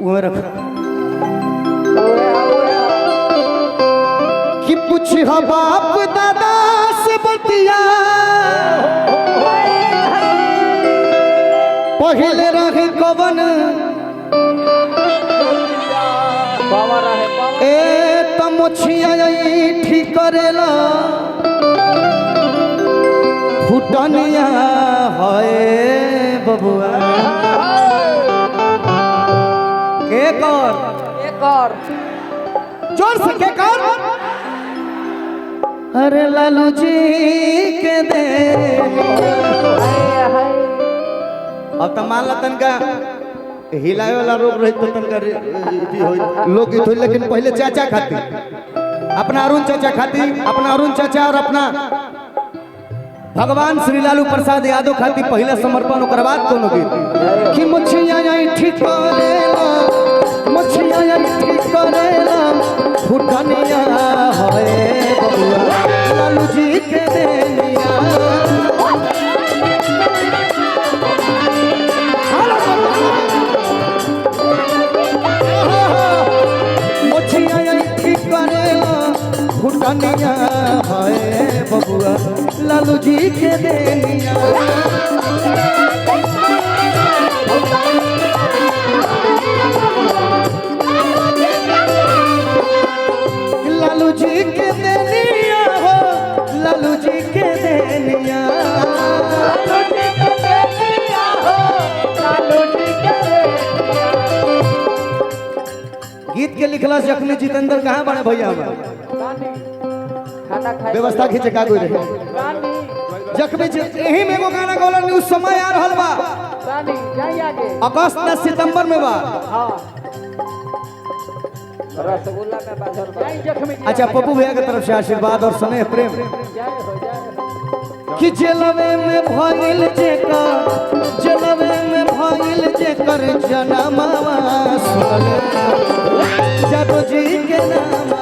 वो रख कि पूछ बाप दादा से बतिया पहले रहे कवन ए तमछिया ठीक करेला फुटनिया है बबुआ एक और जोर से के कर अरे लालू जी के दे अब तो मान ला तनका हिलाए वाला रोग रही तो तनका लोग गीत हो, लेकिन पहले चाचा खाती अपना अरुण चाचा खाती अपना अरुण चाचा और अपना भगवान श्री लालू प्रसाद यादव खाती पहले समर्पण ओकर बाद कोनो गीत कि मुछिया आई ठीक करेला मुछिया आई ठीक करेला फुटनिया है बबुआ लालू जी के देनिया मुछिया आई ठीक करेला फुटनिया है बबुआ लालू जी के देनिया लालू जी के देनिया हो लालू जी के देनिया गीत के लिखला से अखनी जितेंद्र कहाँ बने भैया व्यवस्था खींचे का कोई रहे जख्मी यही में एगो गाना गौला न्यूज समय आ रहल बा अगस्त न सितंबर में बा अच्छा पप्पू भैया की तरफ से आशीर्वाद और स्नेह प्रेम कि जलवे में भइल जेकर जलवे में भइल जेकर जनमवा सुनल जादू जी के नाम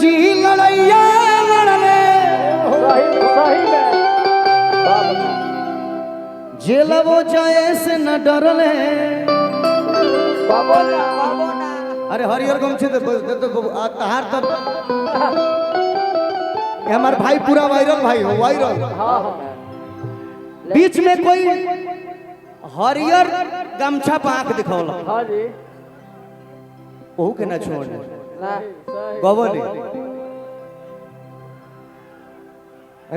जी लड़ैया लड़ले जेलबो जाए से न डरले अरे हरिहर गमछे तहार तब हमार भाई पूरा वायरल भाई हो वायरल बीच में कोई हरिहर गमछा पाक दिखौला ओहू के ना छोड़ गवन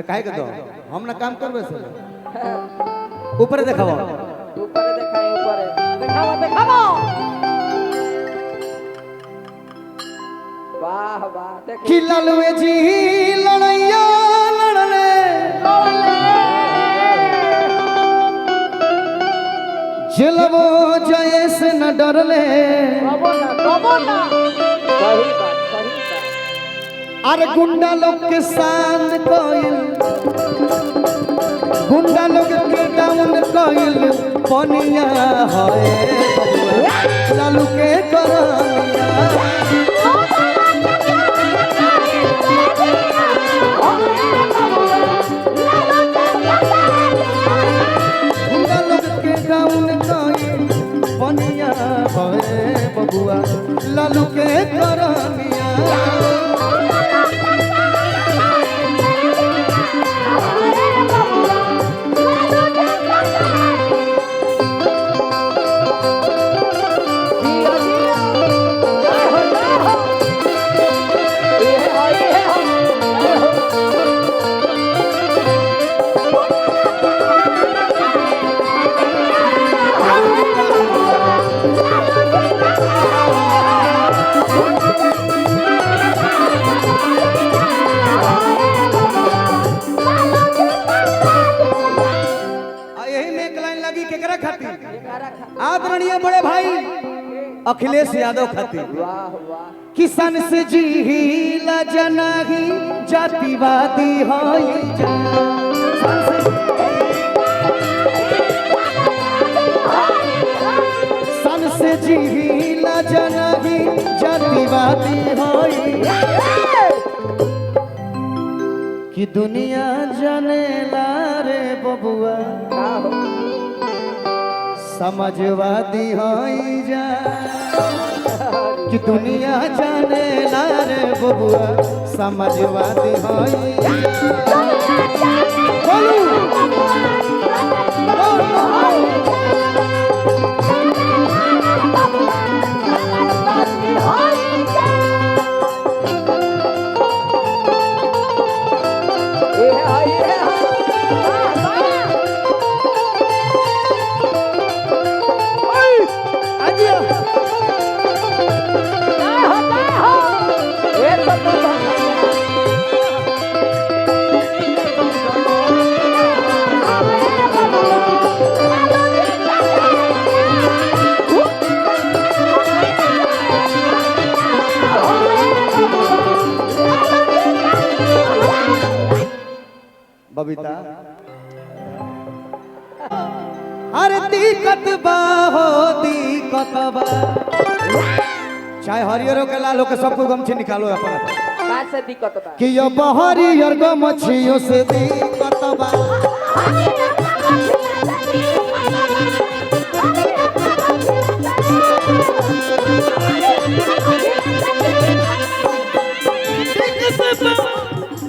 काहे के दो हम ना काम करबे सर ऊपर देखाओ ऊपर देखाई ऊपर देखाओ देखाओ वाह वाह कि लालू जी लड़ैया लड़ले जलबो जाए से न डरले कबो ना अरे गुंडा लोग के शान कोइल गुंडा लोग के डाउन कोइल पनिया है लालू के करनिया गुंडा लोग के डाउन कोइल पनिया है बबुआ लालू के करनिया अखिलेश यादव खातिर वाह वाह किसान से जीला जनाही जातिवादी होई जा सन से जीला जनाही जातिवादी होई कि दुनिया जानेला रे बबुआ समझवादी होई जा कि दुनिया जानेला रे बबुआ समझवादी होई बोलू बबीता अरे दिक्कत बा हो दिक्कत बा चाहे हरियर के लाल हो के सबको गमछी निकालो अपन का से दिक्कत बा कि यो हरियर गमछियों से दिक्कत बा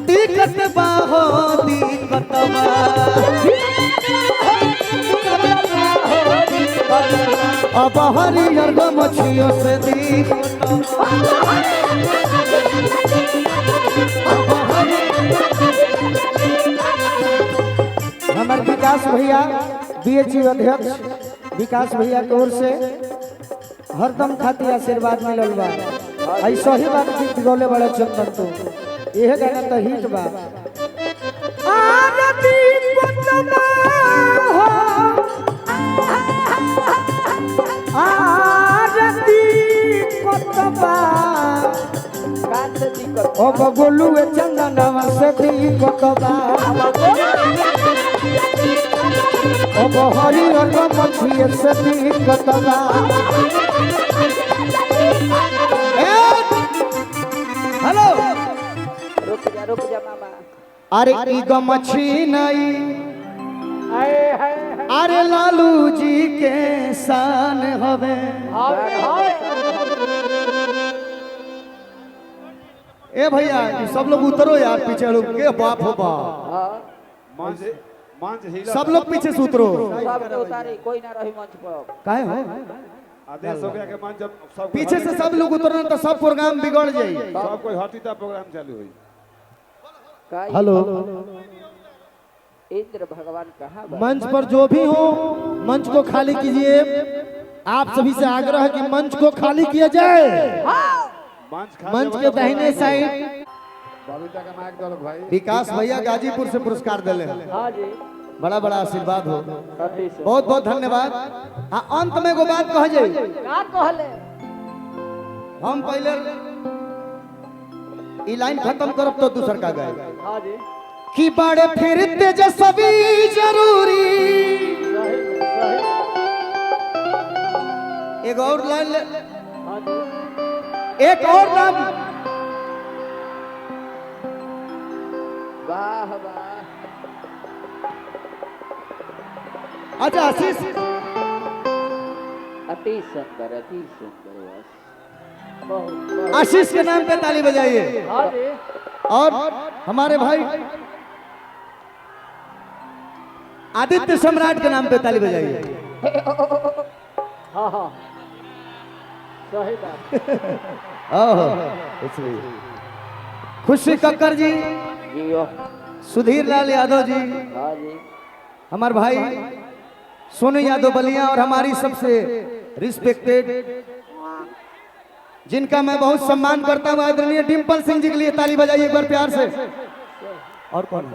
दिक्कत बा हो दिक्कत बा अब हरियर गमछियों से हमारे विकास भैया बीएचयू अध्यक्ष विकास भैया की ओर से हरदम खातिर आशीर्वाद मिलल बा ऐसा ही बात गीत गौले बड़े चंदन तो यह गाना तो हिट बा आरती कुतबा हो आरती कुतबा का से दिक्कत ओ बगुलू चंदन से कुतबा ओ हरि और मछली से कुतबा हेलो रुक जा मामा अरे ई गमछी नहीं हाय हाय अरे लालू जी के शान हवे ए भैया ये सब लोग उतरो यार पीछे लोग के बाप हो बाप सब लोग पीछे से उतरो सब के उतारी कोई ना रही मंच पर काहे हो आदेश हो गया कि मन जब सब पीछे से सब लोग उतरना तो सब प्रोग्राम बिगड़ जाई सब कोई हटी तब प्रोग्राम चालू हुई हेलो इंद्र भगवान कहाँ बा? मंच पर जो भी हो मंच को खाली कीजिए आप सभी से आग्रह है कि मंच को खाली किया जाए मंच के दाहिने साइड बबीता का माइक दो भाई विकास भैया गाजीपुर से पुरस्कार दिले हैं हाँ जी बड़ा बड़ा आशीर्वाद हो अति से बहुत बहुत धन्यवाद हाँ अंत में एगो बात कह जाए का कहले हम पहले ई लाइन खत्म करब तो दूसर का गाए हाँ जी कि बड़े फिर तेजस्वी जरूरी एक और लाइन हाँ जी एक और नाम वाह वाह अच्छा आशीष अति सुंदर बस बहुत आशीष के नाम पे ताली बजाइए हाँ जी और हमारे भाई आदित्य सम्राट के नाम पे ताली बजाइए हाँ हाँ सही बात ओहो इसलिए खुशी कक्कर जी जियो सुधीर लाल यादव जी हाँ जी हमारे भाई सोनू यादव बलिया और हमारी सबसे रिस्पेक्टेड जिनका मैं बहुत सम्मान करता हूँ आदरणीय डिम्पल सिंह जी के लिए ताली बजाइए एक बार प्यार से। और कौन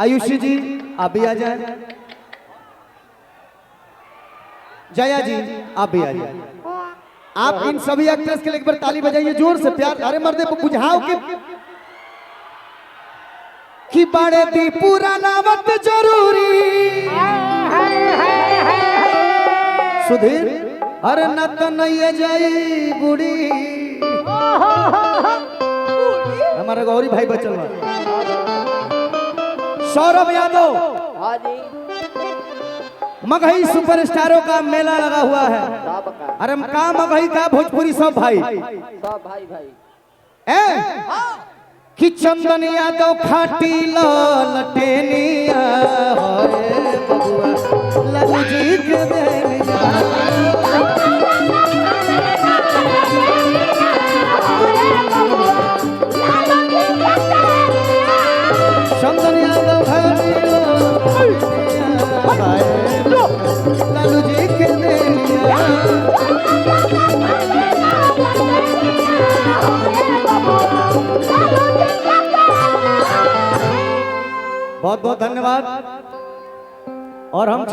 आयुषी जी आप भी आ जाए। जया जी आप भी आइए। आप इन सभी एक्ट्रेस के लिए एक बार ताली बजाइए जोर से, प्यार। अरे मर्दे को बुझाओ कि बड़े दी पुराना वक्त जरूरी सुधीर। अरे न तो नहीं जाई बुढ़ी। हमारे गौरी भाई बचल बा। सौरभ यादव, हाँ जी, मगही सुपरस्टारों का मेला लगा हुआ है। सबका अरे का मगही का भोजपुरी सब भाई सब भाई भाई। ए कि चंदन यादव खाटी लटेनिया होए बबुआ लालू जी के देनिया। चंदन यादव खाटी लटेनिया होए लालू जी के देनिया। बहुत बहुत धन्यवाद। और हम